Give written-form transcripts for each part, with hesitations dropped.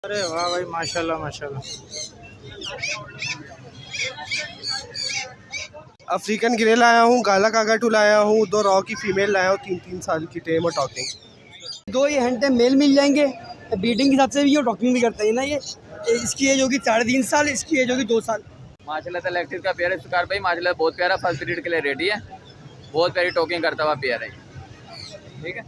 अरे वाह भाई, माशाल्लाह माशाल्लाह। अफ्रीकन ग्रे लाया हूँ, गाला कागाटू लाया हूँ, 2 रॉ की फीमेल लाया हूँ, 3-3 साल की टेम और टॉकिंग। 2 ये हैंड मेल मिल जाएंगे। ब्रीडिंग के हिसाब से भी ये टॉकिंग भी करता है ना। ये इसकी एज होगी 3.5 साल, इसकी एज होगी 2 साल। माशाल्लाह सेलेक्टेड का पेयर है इफ्तिखार भाई, माशाल्लाह बहुत प्यारा, फर्स्ट ब्रीड के लिए रेडी है, बहुत प्यारी टॉकिंग करता हुआ पेयर है। ठीक है,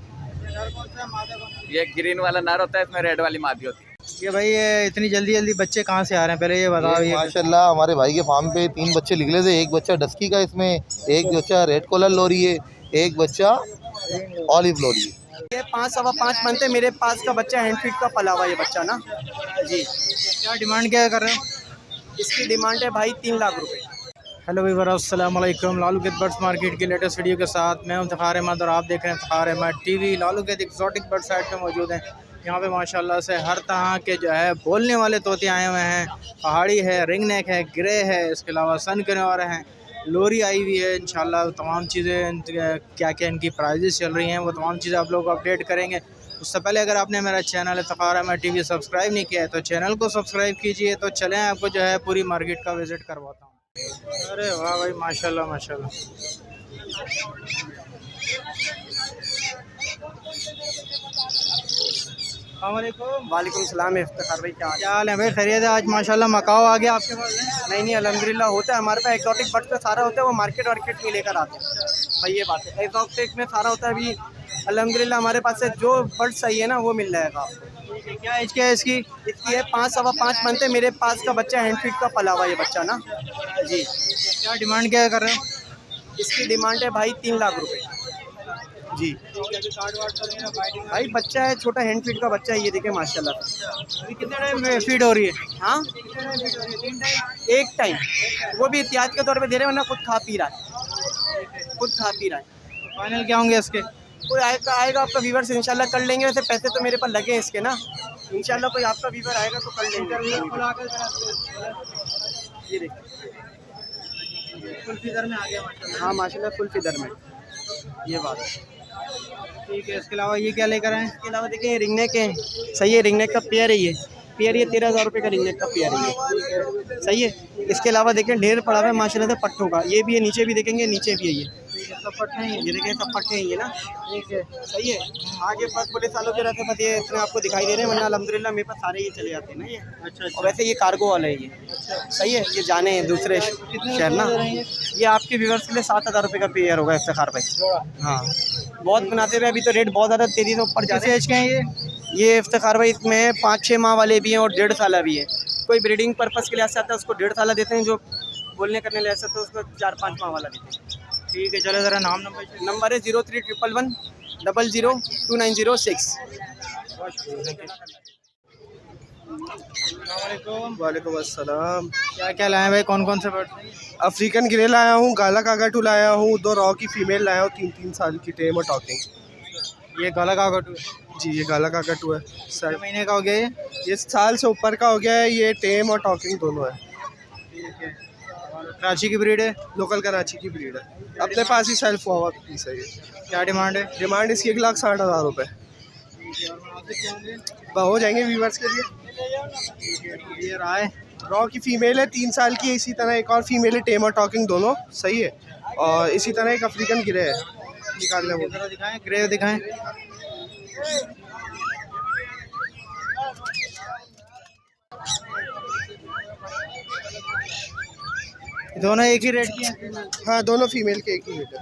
ये ग्रीन वाला नर होता है, इसमें रेड वाली मादी होती है। ये भाई, ये इतनी जल्दी जल्दी बच्चे कहाँ से आ रहे हैं, पहले ये बताओ। ये माशाल्लाह हमारे भाई के फार्म पे 3 बच्चे निकले थे। एक बच्चा डस्की का, इसमें एक बच्चा रेड कॉलर लोरी है, एक बच्चा ऑलिव लोरी है। ये 5-5.5 मंथ है। मेरे पास का बच्चा हैंड फीट का पला हुआ ये बच्चा ना जी। क्या डिमांड क्या कर रहे हो? इसकी डिमांड है भाई 3 लाख रुपए। हेलो वीवर, अस्सलाम वालेकुम। लालू के बर्ड्स मार्केट की लेटेस्ट वीडियो के साथ मैं हूं इफ्तिखार अहमद और आप देख रहे हैं इफ्तिखार अहमद टीवी। लालू के एक्सोटिक बर्ड साइड पे मौजूद हैं। यहाँ पे माशाल्लाह से हर तरह के जो है बोलने वाले तोते आए हुए हैं। पहाड़ी है, रिंग नेक है, ग्रे है, इसके अलावा सन कनौर हैं, लोरी आई हुई है। इंशाल्लाह तमाम चीज़ें क्या क्या इनकी प्राइजेस चल रही हैं वो तमाम चीज़ें आप लोगों को अपडेट करेंगे। उससे पहले अगर आपने मेरा channel Iftikhar Ahmed TV subscribe नहीं किया है तो चैनल को सब्सक्राइब कीजिए। तो चलें आपको जो है पूरी मार्केट का विज़िट करवाता हूँ। अरे वाह भाई, माशाल्लाह माशाल्लाह। वालेकुम सलाम इफ्तिखार भाई, क्या क्या हाल है भाई? खैरियत है? आज माशाल्लाह मकाओ आ गया आपके पास? नहीं अल्हम्दुलिल्लाह होता है हमारे पास। एक्सोटिक बर्ड पे सारा होता है, वो मार्केट वार्केट में लेकर आते हैं भाई, ये बात है। एक्सोटिक में सारा होता है। अभी अल्हम्दुलिल्लाह हमारे पास से जो बर्ड सही है ना वो मिल जाएगा आपको। क्या एज क्या है इसकी? इसकी है 5-5.5 मंथ है। मेरे पास का बच्चा हैंड फीट का पला हुआ ये बच्चा ना जी। क्या डिमांड क्या कर रहे हो? इसकी डिमांड है भाई 3 लाख रुपए जी। भाई बच्चा है छोटा, हैंड फीट का बच्चा है, ये देखे माशाल्लाह। अभी कितने टाइम में फीड हो रही है? हाँ, एक टाइम, वो भी एहतियात के तौर पे दे रहे हैं, वरना खुद खा पी रहा है, खुद खा पी रहा है। फाइनल क्या होंगे इसके? कोई आएगा आपका व्यूवर से इंशाल्लाह कर लेंगे। वैसे पैसे तो मेरे पास लगे हैं इसके ना, इंशाल्लाह कोई आपका व्यूवर आएगा तो कर लेंगे। ये देखिए फुल फीदर में आ गया माशाल्लाह। हाँ माशाल्लाह फुल फिदर में, ये बात है। ठीक है, इसके अलावा ये क्या लेकर आए? इसके अलावा देखिए रिंगनेक है, सही है। रिंगनेक का पेयर है ये, पेयर ये 13,000 रुपये का रिंगनेक का पेयर है ये, सही है। इसके अलावा देखें ढेर पड़ा हुआ है माशाल्लाह से पट्टों का। ये भी है, नीचे भी देखेंगे, नीचे भी है ये सब पट्टे हैं ये देखें सब पट्टे हैं ये ना, ठीक है। सही है। आगे बस बड़े सालों के रहते बस ये इतने आपको दिखाई दे रहे हैं, वरना अल्हम्दुलिल्लाह मेरे पास सारे ये चले जाते हैं ना ये। अच्छा और वैसे ये कार्गो वाला है ये, सही है। ये जाने हैं दूसरे शहर ना। ये आपके व्यूवर्स के लिए 7,000 रुपये का पेयर होगा इफ्तिखार भाई। हाँ बहुत बनाते हुए अभी तो रेट बहुत ज़्यादा तेज़ी से ऊपर जा रहे हैं। एज के हैं ये इफ्तिखार भाई इसमें 5-6 माह वाले भी हैं और 1.5 साल भी है। कोई ब्रीडिंग पर्पज़ के लिए आता है उसको 1.5 साल देते हैं, जो बोलने करने ले आता है तो उसको 4-5 माह वाला देते हैं। ठीक है, चलो ज़रा नाम नंबर है 0311 00 2906। वालेकुम अस्सलाम। क्या क्या लाए भाई, कौन कौन से बर्ड? अफ्रीकन ग्रे लाया हूँ, गाला कागाटू लाया हूँ, 2 रॉ की फीमेल लाया हूँ, 3-3 साल की टेम और टॉकिंग। ये गला कागाटू जी ये गाला कागाटू है सर। महीने का हो गया ये साल से ऊपर का हो गया है। ये टेम और टॉकिंग दोनों है। ठीक है। और कराची की ब्रीड है? लोकल कराची की ब्रीड है, अपने पास ही सेल्फ हुआ पीस है ये। क्या डिमांड है? डिमांड इसकी 1,60,000 रुपये। हो जाएंगे व्यूवर्स के लिए। ये राय रॉ की फीमेल है, 3 साल की है। इसी तरह एक और फीमेल है, टेम और टॉकिंग दोनों सही है। और इसी तरह एक अफ्रीकन ग्रे है, निकालने वो जरा दिखाएं, ग्रे दिखाएं। दोनों एक ही रेट की हैं? हाँ दोनों फीमेल के एक ही रेट है।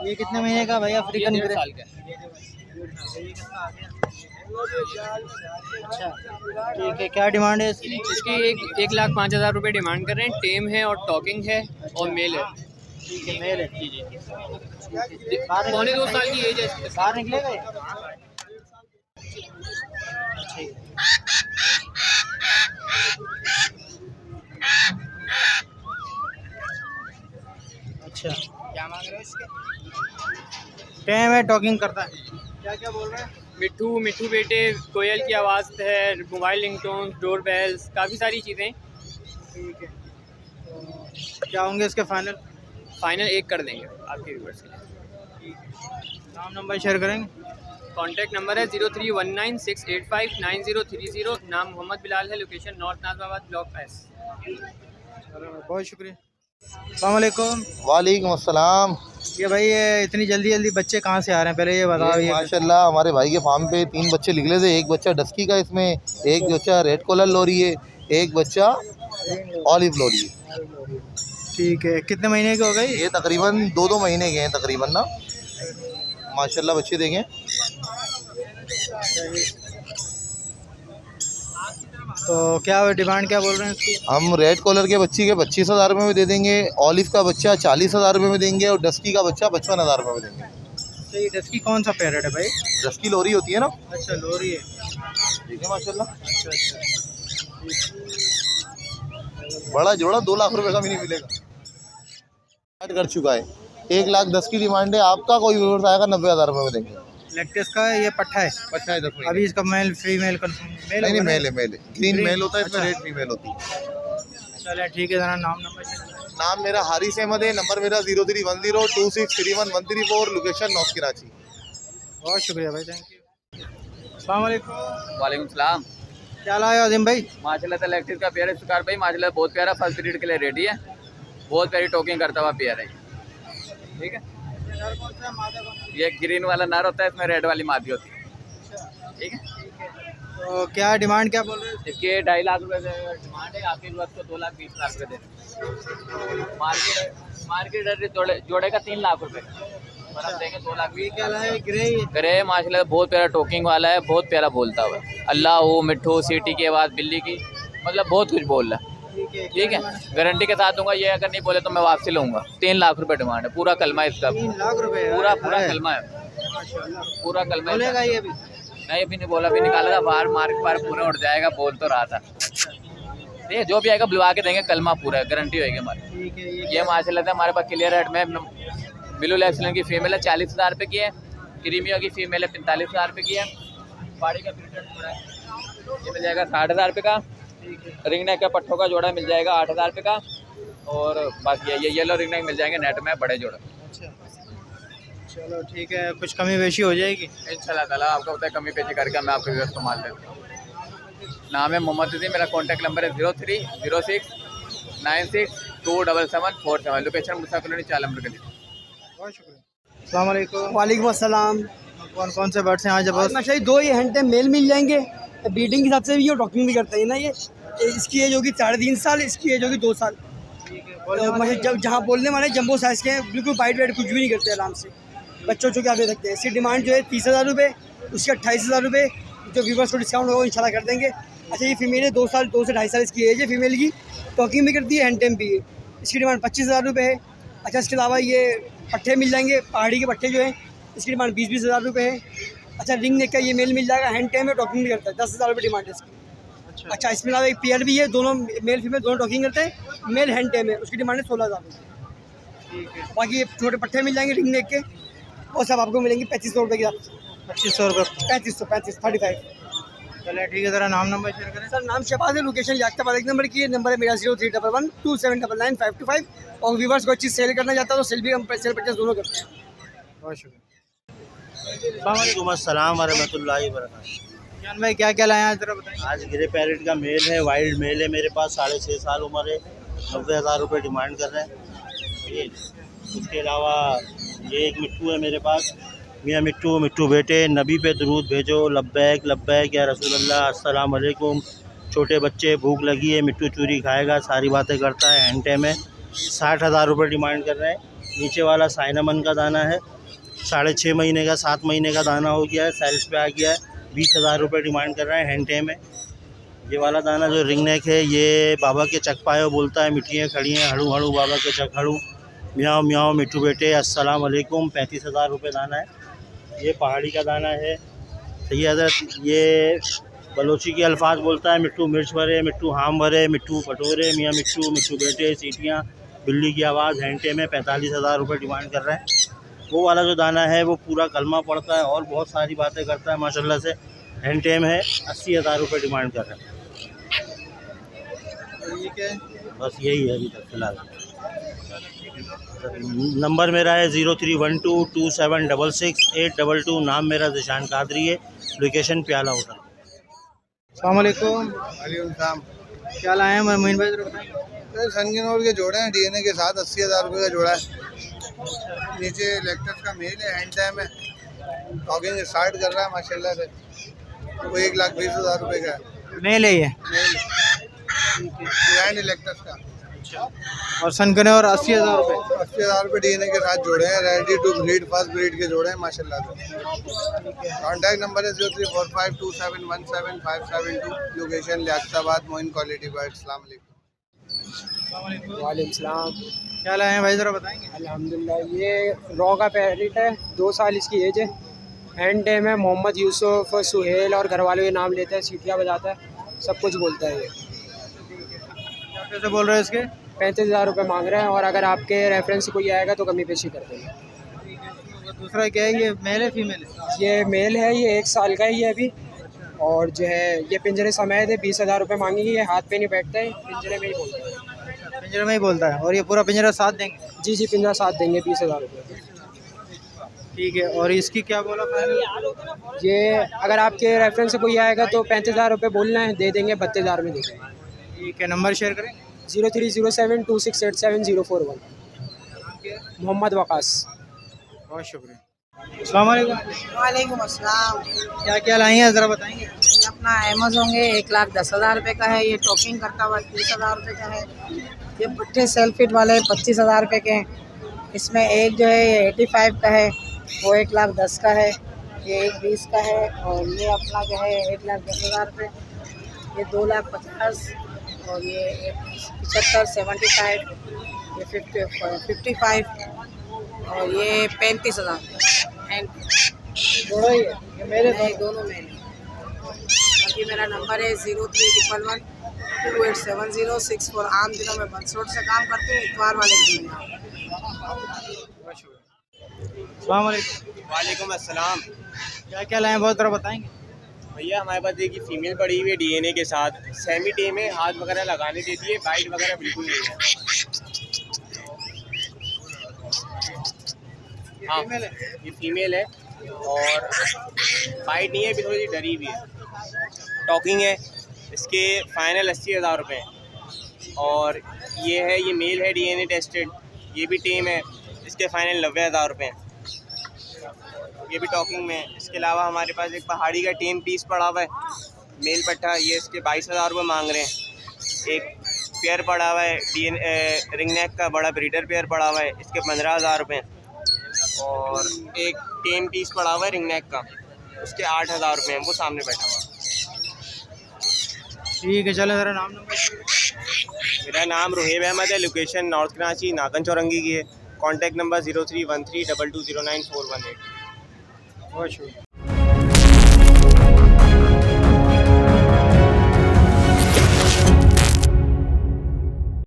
ये कितने महीने का भाई अफ्रीकन ग्रे? साल का अच्छा ठीक है, क्या डिमांड है इसकी? इसकी 1,05,000 रुपये डिमांड कर रहे हैं। टेम है और टॉकिंग है और मेल है। ठीक है, मेल है। जी जी, पौने 2 साल की एज है इसकी। बाहर निकलेगा ये? अच्छा, क्या मांग रहे हो इसके? टाइम है, टॉकिंग करता है। क्या क्या बोल रहे हैं? मिट्ठू मिट्ठू बेटे, कोयल की आवाज़ है, मोबाइल रिंगटोन, डोर बेल्स, काफ़ी सारी चीज़ें। ठीक है, तो क्या होंगे इसके फाइनल? फाइनल 1 कर देंगे आपके व्यूवर्स के लिए। नाम नंबर शेयर करेंगे? कॉन्टैक्ट नंबर है 031968593030। नाम मोहम्मद बिलाल है। Location north Najmabad block S। चलो बहुत शुक्रिया। अस्सलाम वालेकुम। वालेकुम अस्सलाम। ये भाई ये इतनी जल्दी जल्दी बच्चे कहाँ से आ रहे हैं, पहले ये बताओ। ये माशाल्लाह हमारे भाई के फार्म पे 3 बच्चे निकले थे। एक बच्चा डस्की का इसमें, एक बच्चा रेड कॉलर लोरी है, एक बच्चा ऑलिव लोरी है। ठीक है, कितने महीने के हो गए? ये तकरीबन 2 महीने के हैं तकरीबन ना। माशाल्लाह बच्चे देखें। तो क्या डिमांड क्या बोल रहे हैं इसकी? हम रेड कॉलर के बच्चे के 25,000 रुपये में दे देंगे, ऑलिव का बच्चा 40,000 रुपये में देंगे और डस्की का बच्चा 55,000 रुपये में देंगे। तो ये डस्की कौन सा पैरेट है भाई? डस्की लोरी होती है ना। अच्छा लोरी है। ठीक है माशाल्लाह। अच्छा अच्छा। बड़ा जोड़ा 2 लाख रुपए का भी नहीं मिलेगा। स्टार्ट कर चुका है। 1,10,000 की डिमांड है। आपका कोई व्यूअर्स आएगा 90,000 रुपये में देंगे। लेक्टिस का है, ये पट्ठा है। बच्चा है 10 महीने। अभी इसका मेल फीमेल कंफर्म? नहीं मेल है, मेल है। ग्रीन मेल होता है, इसमें रेड फीमेल होती है। चले ठीक है, ज़रा नाम नंबर शेयर करें। नाम मेरा हारिस अहमद है। नंबर मेरा 031026313134। Location north Karachi. बहुत शुक्रिया भाई, थैंक यू। अस्सलाम वालेकुम। वालेकुम सलाम। क्या लाए हो अजीम भाई? माशाल्लाह से इलेक्ट्रिक का पेयर है शिकार भाई। माशाल्लाह बहुत प्यारा, फर्स्ट ब्रीड के लिए रेडी है। बहुत प्यारी टोकिंग करता हुआ पेयर है। ठीक है, ये ग्रीन वाला नर होता है, इसमें रेड वाली मादी होती है। ठीक है, तो क्या डिमांड क्या बोल रहे हैं? इसके 2.5 लाख रुपए डिमांड है। आपके वक्त को 2,20,00,000 रुपये देने। मार्केट जोड़े का 3 लाख रुपए और हम देंगे 2 लाख। क्या लाए? ग्रे ग्रे माशाल्लाह बहुत प्यारा टोकिंग वाला है, बहुत प्यारा बोलता हुआ है। अल्लाह हो मिट्ठू सीटी की आवाज़ बिल्ली की, मतलब बहुत कुछ बोल रहा है। ठीक है, गारंटी के साथ दूंगा। ये अगर नहीं बोले तो मैं वापसी लूँगा। 3 लाख रुपए डिमांड है। पूरा कलमा है इसका। 3 लाख रुपए? पूरा कलमा है। पूरा कलमा है। बोलेगा ये भी? नहीं अभी नहीं बोला, अभी निकाला था बाहर। मार्केट पर पूरा उठ जाएगा बोल तो रहा था। ठीक है, जो भी आएगा बुलवा के देंगे। कलमा पूरा है, गारंटी होगी हमारी। ठीक है। ये माशाल्लाह से हमारे पास क्लियर रेड में ब्लू एक्सीलेंट की फीमेल है, 40,000 रुपये की है। क्रीमियो की फीमेल है, 45,000 रुपये की है। पाड़ी का प्रिंटेड पूरा है, ये मिल जाएगा 60,000 रुपये का। रिंग नेक का पट्ठों का जोड़ा मिल जाएगा 8,000 रुपये का। और बाकी ये येलो रिंग नेक मिल जाएंगे नेट में बड़े जोड़े। अच्छा चलो ठीक है, कुछ कमी बेशी हो जाएगी इंशाल्लाह ताला। आपको पता है कमी पेशी करके मैं आपको व्यवस्था माल देता हूँ। नाम है मोहम्मद अजीम। मेरा कॉन्टैक्ट नंबर है 030696274747। लोकेशन मुसा कॉलोनी 4 नंबर के लिए। बहुत शुक्रिया। अस्सलाम वालेकुम। वालेकुम अस्सलाम। कौन कौन से बर्ड्स हैं आज? माशाल्लाह 2 ये हैंड टाइम मेल मिल जाएंगे। ब्रीडिंग के हिसाब से भी ये टॉकिंग भी करता है ना। ये इसकी एज होगी 3.5 साल, इसकी एज होगी 2 साल। मतलब जब जहाँ बोलने वाले जंबो साइज़ के हैं, बिल्कुल वाइट वाइट कुछ भी नहीं करते, आराम से बच्चों के आगे रखते हैं। इसकी डिमांड जो है 30,000 रुपये, उसके 28,000 रुपये। जो व्यूवर्स को डिस्काउंट होगा इंशाल्लाह कर देंगे। अच्छा ये फीमेल है, 2 साल 2 से 2.5 साल इसकी एज है फीमेल की। टॉकिंग भी करती है, हैंड टाइम भी है। इसकी डिमांड 25,000 रुपये है। अच्छा इसके अलावा ये पट्ठे मिल जाएंगे, पहाड़ी के पट्ठे जो हैं, इसकी डिमांड 20,000 रुपये है। अच्छा रिंग नेक का ये मेल मिल जाएगा, हैंड टाइम है, टॉकिंग भी करता है, 10,000 रुपये डिमांड है इसकी। अच्छा इसमें अलावा एक पेयर भी है, दोनों मेल फीमेल दोनों टॉकिंग करते हैं। मेल हैंड टाइम है, उसकी डिमांड है 16,000 रुपये। बाकी ये छोटे पट्ठे मिल जाएंगे रिंग नेक के, और सब आपको मिलेंगे 3,500 रुपये के साथ। 2500 रुपये? 35 35। चले ठीक है, ज़रा नाम नंबर शेयर करें। सर नाम शहबाज है, लोकेशन याख्ताबाद 1 नंबर की है। नंबर है मेरा 031127999525। और व्यूवर्स को अच्छी सेल करना चाहता है तो सेल भी हम सेल परचेस दोनों करते हैं। बहुत शुक्रिया। वालेकुम अस्सलाम वरहमतुल्लाहि वबरकातुहू। जान भाई क्या क्या लाए हैं आज, ज़रा बताएं। आज ग्रे पैरेट का मेल है, वाइल्ड मेल है मेरे पास, 6.5 साल उम्र है, 90,000 रुपये डिमांड कर रहे हैं ये। उसके अलावा ये एक मिट्टू है मेरे पास, मियाँ मिट्टू। मिट्टू बेटे नबी पे दरूद भेजो, लब्बैक लब्बैक या रसूलल्लाह, अस्सलाम वालेकुम। छोटे बच्चे, भूख लगी है, मिट्टू चूरी खाएगा, सारी बातें करता है, हैंड टाइम है। 60,000 रुपये डिमांड कर रहे हैं। नीचे वाला साइनामन का दाना है, 6.5 महीने का 7 महीने का दाना हो गया है, साइज पे आ गया है, 20,000 रुपये डिमांड कर रहे हैं, हैंड टाइम है। ये वाला दाना जो रिंग नेक है, ये बाबा के चक पायो बोलता है, मिट्टियाँ खड़ी हैं, हड़ू हड़ू बाबा के चक हड़ू, म्याओ म्याओ मिट्टू बेटे, अस्सलाम वालेकुम। 35,000 रुपये दाना है। ये पहाड़ी का दाना है, सही हज़रत। ये बलोची के अल्फाज बोलता है, मिट्टू मिर्च भरे, मिट्टू हाम भरे, मिट्टू पटोरे, मियाँ मिट्टू, मिट्टू बेटे, सीटियाँ, बिल्ली की आवाज़, हैंड टाइम है। 45,000 रुपये डिमांड कर रहे हैं। वो वाला जो दाना है वो पूरा कलमा पड़ता है और बहुत सारी बातें करता है माशाल्लाह से, हैंड टाइम है। 80,000 रुपये डिमांड कर रहे हैं। ठीक है, बस यही है अभी तक फ़िलहाल। नंबर मेरा है 03122766 नाम मेरा जिशान कादरी है, लोकेशन प्याला होटल। अस्सलाम वालेकुम, वालेकुम। क्या लाए हैं मोइन भाई, जरा बताएंगे। संगीनोर के जोड़े हैं डीएनए के साथ, 80,000 रुपये का जोड़ा है। नीचे लेक्टस का मेल है, हैंड टाइम है, टॉकिंग स्टार्ट कर रहा है माशाल्लाह से। वो 1,20,000 रुपये का है, मेल है ये, ब्रांड लेक्टस का। और सनकने और 80,000 रुपये। 80,000 रुपये डीएनए के साथ जोड़े हैं, ready to breed, first breed के जोड़े हैं माशाल्लाह से। कॉन्टैक्ट नंबर है 0345271757 location Liaquatabad, Moin quality bird. अस्सलाम वालेकुम। वालेकुम सलाम। क्या लाए हैं भाई, ज़रा बताएंगे। अल्हम्दुलिल्लाह, ये रॉ का पैरेट है, 2 साल इसकी एज है। हैंड टाइम है, मोहम्मद यूसुफ सुहेल और घर वालों के नाम लेता है, सीटियाँ बजाता है, सब कुछ बोलता है ये। क्या पैसे बोल रहे हैं इसके? 35,000 रुपये मांग रहे हैं, और अगर आपके रेफरेंस से कोई आएगा तो कमी पेशी कर देंगे। दूसरा क्या है, ये मेल है फीमेल है? ये मेल है, ये 1 साल का है ये अभी, और जो है ये पिंजरे समेत है। 20,000 रुपये मांगेंगे, ये हाथ पे नहीं बैठता है, पिंजरे में ही बोलता है। पिंजरे में ही बोलता है, और ये पूरा पिंजरा साथ देंगे? जी जी, पिंजरा साथ देंगे, 20,000 रुपये। ठीक है, और इसकी क्या बोला फाइनल? ये अगर आपके रेफरेंस से कोई आएगा तो 35,000 रुपये बोलना है, दे देंगे, 32,000 में दे देंगे। ठीक है, नंबर शेयर करें। 03072687 041। मोहम्मद वकास। बहुत शुक्रिया। अस्सलाम वालेकुम। वालेकुम अस्सलाम। क्या क्या लाई हैं, ज़रा बताएंगे। ये अपना अमेज़ोन है, 1,10,000 रुपये का है। ये टॉकिंग करता हुआ 30,000 रुपये का है। ये पट्टे सेल्फिट वाले 25,000 रुपये के हैं। इसमें एक जो है ये 85 का है, वो 1,10,000 का है। ये 1,20,000 का है, और ये अपना जो है 1,10,000 रुपये। ये 2,50,000, और ये 75, 75, ये 55, और ये 35,000। जोड़ा ही है ये मेरे नहीं, दोनों मेल हैं। बाकी मेरा नंबर है 0311287064। आम दिनों में बंसरोड से काम करते हैं, इतवार वाले दिन में। अस्सलाम वालेकुम। वालेकुम अस्सलाम। क्या क्या लाए हैं, बहुत ज़रा बताएंगे। भैया हमारे पास देखिए फीमेल पड़ी हुई है डीएनए के साथ, सेमी टेम है, हाथ वगैरह लगाने देती है, बाइट वगैरह बिल्कुल नहीं है। हाँ, ये फीमेल है और बाइट नहीं है, अभी थोड़ी डरी हुई है। टॉकिंग है, इसके फाइनल 80,000 रुपये हैं। और ये है, ये मेल है डीएनए टेस्टेड, ये भी टेम है, इसके फाइनल 90,000 रुपये हैं। ये भी टॉकिंग में है। इसके अलावा हमारे पास एक पहाड़ी का टेम पीस पड़ा हुआ है, मेल पट्टा, ये इसके 22,000 रुपये मांग रहे हैं। एक पेयर पड़ा हुआ है रिंग नेक का बड़ा ब्रीडर पेयर पड़ा हुआ है, इसके 15,000 रुपये। और एक टेम पीस पड़ा हुआ है रिंग नेक का, उसके 8,000 रुपये हैं, वो सामने बैठा हुआ। ठीक है, चलो ज़रा नाम नंबर। मेरा नाम रुहेब अहमद है, लोकेशन नॉर्थ कराची नागन चौरंगी की है। Contact number 031322094118। बहुत शुक्रिया।